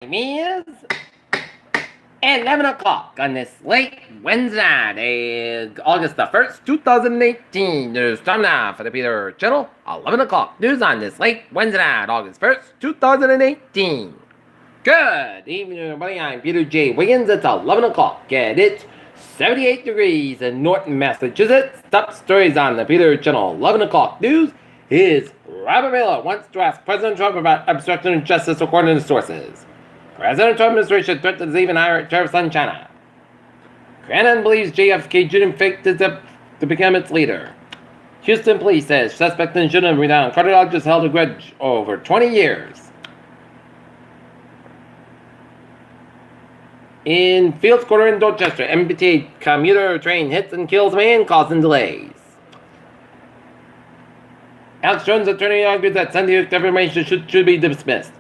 Is 11 o'clock on this late Wednesday night, August the 1st, 2018. There's time now for the Peter Channel, 11 o'clock news on this late Wednesday night, August 1st, 2018. Good evening, everybody. I'm Peter J. Wiggins. It's 11 o'clock, and it's 78 degrees in Norton, Massachusetts. Top stories on the Peter Channel, 11 o'clock news is Robert Mueller wants to ask President Trump about obstruction of justice according to sources. President Trump administration threatens even higher tariffs on China. Grannon believes JFK Jr. faked his death to become its leader. Houston police says suspect in shooting renowned cardiologist held a grudge over 20 years. In Fields Quarter in Dorchester, MBTA commuter train hits and kills man, causing delays. Alex Jones' attorney argues that Sunday defamation should be dismissed.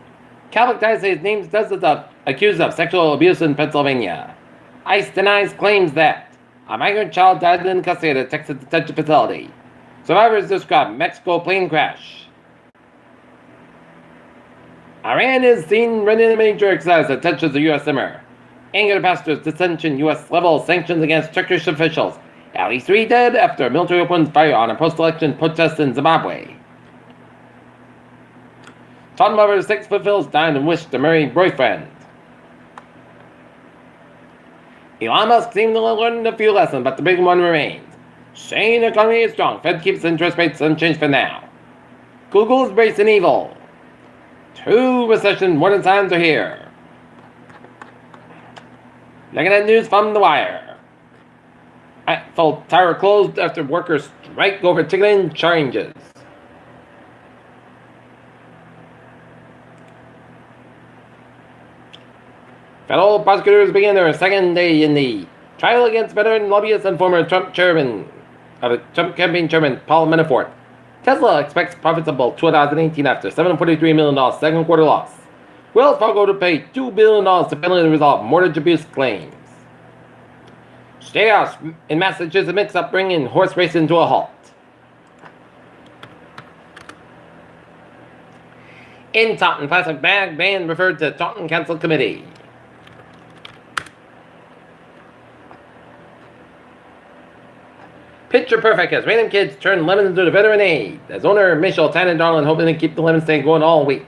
Catholic diocese names dozens of accused of sexual abuse in Pennsylvania. ICE denies claims that a migrant child died in custody at a Texas detention facility. Survivors describe Mexico plane crash. Iran is seen running a major exercise that touches the U.S. summer. Anger pastors dissension U.S. level sanctions against Turkish officials. At least 3 dead after military opens fire on a post-election protest in Zimbabwe. Taunton lover 6 fulfills dying and wished to marry boyfriend. Elon Musk seemed to learn a few lessons, but the big one remains. Saying the economy is strong. Fed keeps interest rates unchanged for now. Google's bracing evil. 2 recession warning signs are here. Looking at news from The Wire. Eiffel Tower closed after workers strike over ticketing changes. Federal prosecutors begin their second day in the trial against veteran lobbyist and former Trump campaign chairman Paul Manafort. Tesla expects profitable 2018 after $743 million second quarter loss. Wells Fargo to pay $2 billion to penalty to resolve mortgage abuse claims. State House in Massachusetts mix up bringing horse racing to a halt. In Taunton, plastic bag ban referred to Taunton Council Committee. Picture perfect as random kids turn lemons into veteran aid. As owner Mitchell Tannendarlin hoping to keep the lemon stand going all week.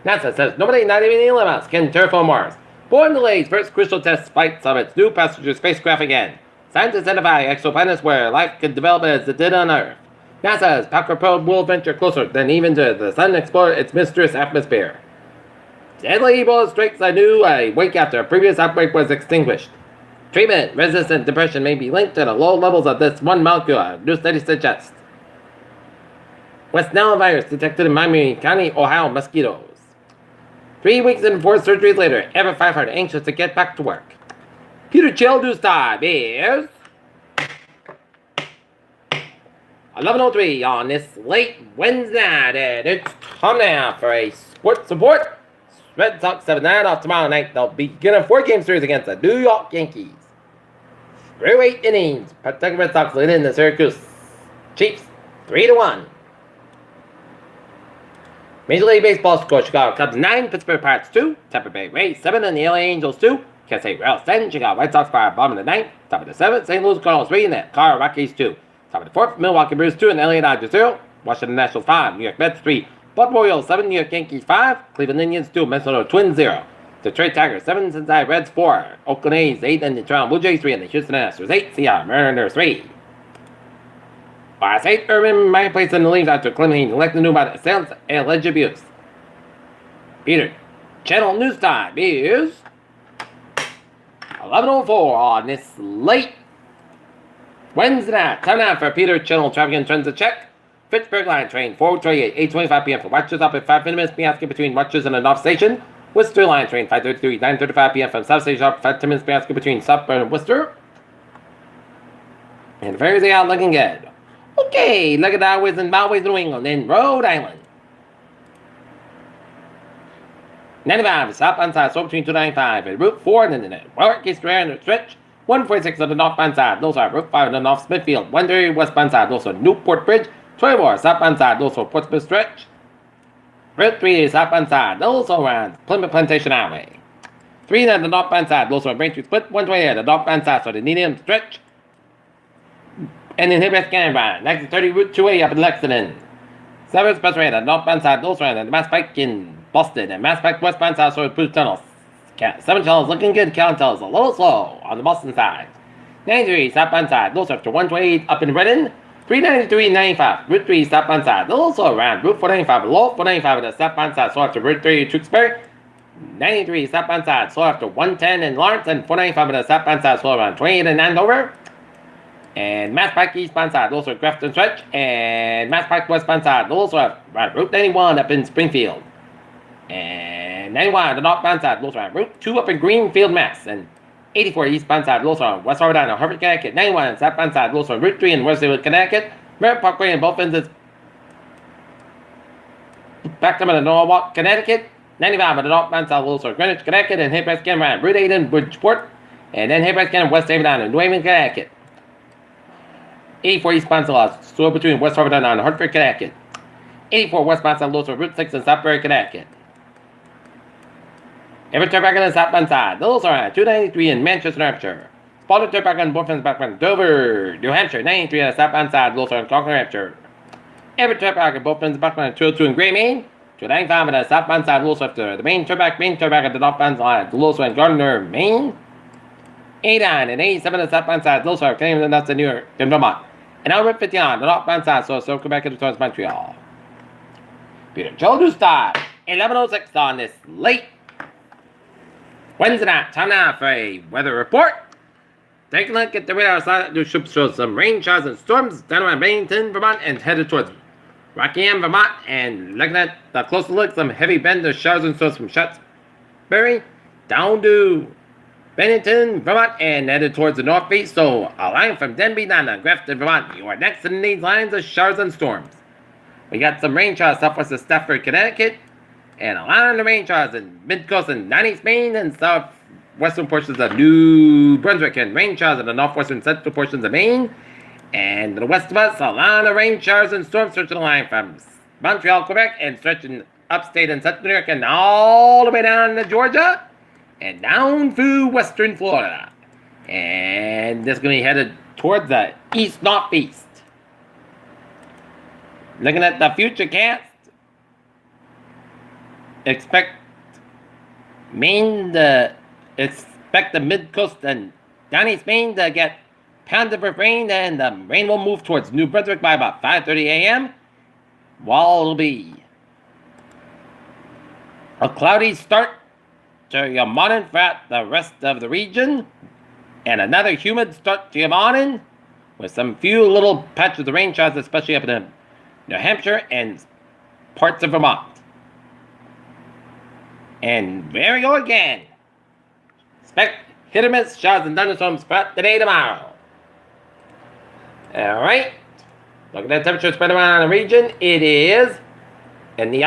NASA says nobody, not even Elon Musk, can terraform Mars. Born delays, first crucial test spikes of its new passenger spacecraft again. Scientists identify exoplanets where life could develop as it did on Earth. NASA's Parker probe will venture closer than even to the sun explore its mysterious atmosphere. Deadly Ebola strikes a wake after a previous outbreak was extinguished. Treatment-resistant depression may be linked to the low levels of this one molecule, new study suggests. West Nile virus detected in Miami County, Ohio mosquitoes. 3 weeks and 4 surgeries later, every firefighter anxious to get back to work. Peter Chill News Time is 11:03 on this late Wednesday night, and it's time now for a sports report. Red Sox 7-9 off tomorrow night. They'll begin a 4-game series against the New York Yankees. Through 8 innings, Pawtucket Red Sox lead in the Syracuse Chiefs 3-1. Major League Baseball score: Chicago Cubs 9, Pittsburgh Pirates 2, Tampa Bay Rays 7, and the LA Angels 2. Kansas City Royals 10, Chicago White Sox fire bottom of the 9th, top of the 7th, St. Louis Cardinals 3, and the Colorado Rockies 2. Top of the 4th, Milwaukee Brewers 2, and LA Dodgers 0. Washington Nationals 5, New York Mets 3, Baltimore Orioles 7, New York Yankees 5, Cleveland Indians 2, Minnesota Twins 0. Detroit Tigers 7, Cincinnati Reds 4, Oakland A's 8, and the Toronto Blue Jays 3, and the Houston Astros 8, Seattle Mariners 3. Last 8, Urban might place in the league after claiming he elected new about assailants and alleged abuse. Peter Channel News Time is 11:04 on this late Wednesday night. Time now for Peter Channel Traffic and Transit Check. Fitchburg Line train 438, 8:25 p.m. for watchers up at 5 minutes. Be asking between watchers and a North Station. Worcester Line train 533, 9:35 p.m. from South Station up 5 minutes. Be asking between Southburn and Worcester. And the ferries are out looking good. Okay, look at the highways and byways New England in Rhode Island. 95 southbound side, so between 295 and Route 4 and the Warwick East Rand stretch. 146 on the northbound side, those are Route 5 on the North Smithfield. 130 westbound side, those are Newport Bridge. 24, southbound side, also Portsmouth Stretch. Route 3, southbound side, also around Plymouth Plantation Highway. 3 on the northbound side, also on Braintree Split. 128 the northbound side, so the Needham Stretch. And then Hibber's Canberra. Next 30, Route 2A up in Lexington. 7 Expressway, the northbound side, also around the Mass Pike in Boston. And Mass Pike westbound side, so Bruce Tunnels. 7 tunnels looking good, count tunnels a little slow on the Boston side. 93 southbound side, also up to 128 up in Redden. 393 95, Route 3 southbound side, also around Route 495, low 495 on the southbound side, so after Route 3 Tewksbury. 93 southbound side, so after 110 in Lawrence, and 495 on the southbound side, so around 28 in Andover. And Mass Pike eastbound side, also Grafton Stretch, and Mass Pike westbound side, also around Route 91 up in Springfield. And 91 on the northbound side, also around Route 2 up in Greenfield, Mass. And 84 eastbound side, also on West Harvard and Harvard, Connecticut. 91 on southbound side, also on Route 3 in West Haven, Connecticut. Merritt Parkway in both ends is back to the Norwalk, Connecticut. 95 on the northbound side, also on Greenwich, Connecticut. And Haybrest Canyon around Route 8 in Bridgeport. And then Haybrest Canyon West Haven down in New Haven, Connecticut. 84 eastbound side, so between West Harvard and Hartford, Connecticut. 84 westbound side, also Route 6 in Southbury, Connecticut. Every turnback on the southbound side, those are at 293 in Manchester, New Hampshire. Spotted turnback on both ends back from Dover, New Hampshire. 93 on the southbound side, those are in Concord, New Hampshire. Every turnback on both ends back from 202 in Gray, Maine. 295 on the southbound side, those after the main turnback on the northbound side, those are in Gardner, Maine. 89 and 87 on the southbound side, those are Canadian, that's in New York, in Vermont. And over 50 on the northbound side, so Quebec and towards Montreal. Peter Joe News Time, 11:06 on this late Wednesday night. Time now for a weather report. Take a look at the radar outside. The ship shows some rain showers and storms down around Bennington, Vermont, and headed towards Rockingham, Vermont. And looking at the closer look, some heavy bend of showers and storms from Shaftesbury down to Bennington, Vermont, and headed towards the northeast. So a line from Denby down to Grafton, Vermont. You are next in these lines of showers and storms. We got some rain showers southwest of Stafford, Connecticut. And a lot of the rain showers in mid-coast and northeast Maine and southwestern portions of New Brunswick, and rain showers in the northwestern central portions of Maine. And to the west of us, a lot of rain showers and storms stretching the line from Montreal, Quebec, and stretching upstate and central New York, and all the way down to Georgia, and down through western Florida. And this is going to be headed towards the east-northeast. Looking at the futurecast, expect the mid-coast and down east Maine to get pounded with rain, and the rain will move towards New Brunswick by about 5:30 a.m. while it'll be a cloudy start to your morning throughout the rest of the region, and another humid start to your morning with some few little patches of rain showers, especially up in New Hampshire and parts of Vermont. And there we go again. Expect hit or miss showers and thunderstorms throughout the day tomorrow. Alright. Look at that temperature spread around the region. It is in the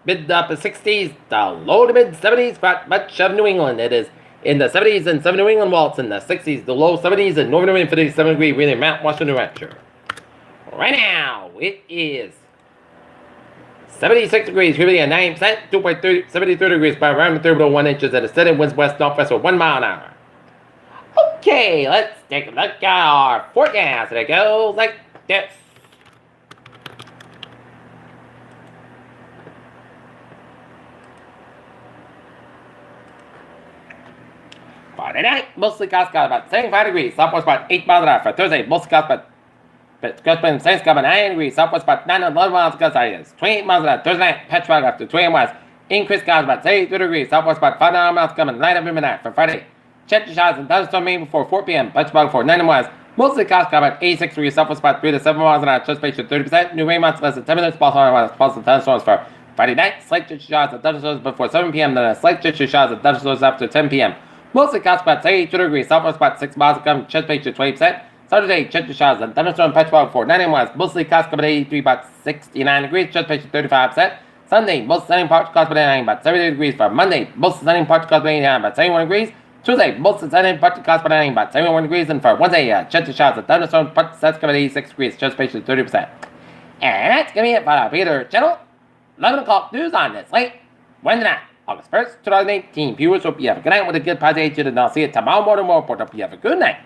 mid to upper 60s, the low to mid 70s for much of New England. It is in the 70s in southern New England, while it's in the 60s, the low 70s in northern New England, 57 degree, really Mount Washington, New Hampshire. Right now, it is 76 degrees, humidity at 90%, 73 degrees by around 3.1 inches at a steady winds west northwest with 1 mile an hour. Okay, let's take a look at our forecast. And it goes like this. Friday night, mostly clouds got about 75 degrees, southwest about 8 miles an hour. For Thursday, mostly clouds about Saints got about 9 degrees, southwest about 9 to 11 miles gust radius, 28 miles an hour. Thursday night, patchwork up to 28 miles. Increased clouds about 72 degrees, southwest about 5 miles coming, light up in midnight. For Friday, check the showers and thunderstorm maybe before 4 p.m. Patchwork before 9 miles. Mostly clouds got about 86 degrees, southwest about 3 to 7 miles an hour. Chest space to 30%. New rain amounts less than 10 minutes. Possible thunderstorms for Friday night. Slight chance showers and thunderstorms before 7 p.m. Then a slight chance showers and thunderstorms after 10 p.m. Mostly clouds about 82 degrees, southwest about 6 miles coming. Chest space to 20%. Saturday, chance showers and thunderstorm patchwork for 9 miles. Mostly clouds coming at 83, about 69 degrees. Chest space to 35%. Sunday, most sunny parts clouds about 89, about 70 degrees. For Monday, most sunny parts clouds about 89, about 71 degrees. Tuesday, most sunny parts clouds about about 71 degrees. And for Wednesday, chance showers and thunderstorm parts coming at 86 degrees. Chest space to 30%. And that's going to be it for the Peter channel. 11 o'clock news on this late Wednesday night, August 1st, 2018. Viewers, hope you have a good night with a good positive attitude, and I'll see you tomorrow morning. More important, hope you have a good night.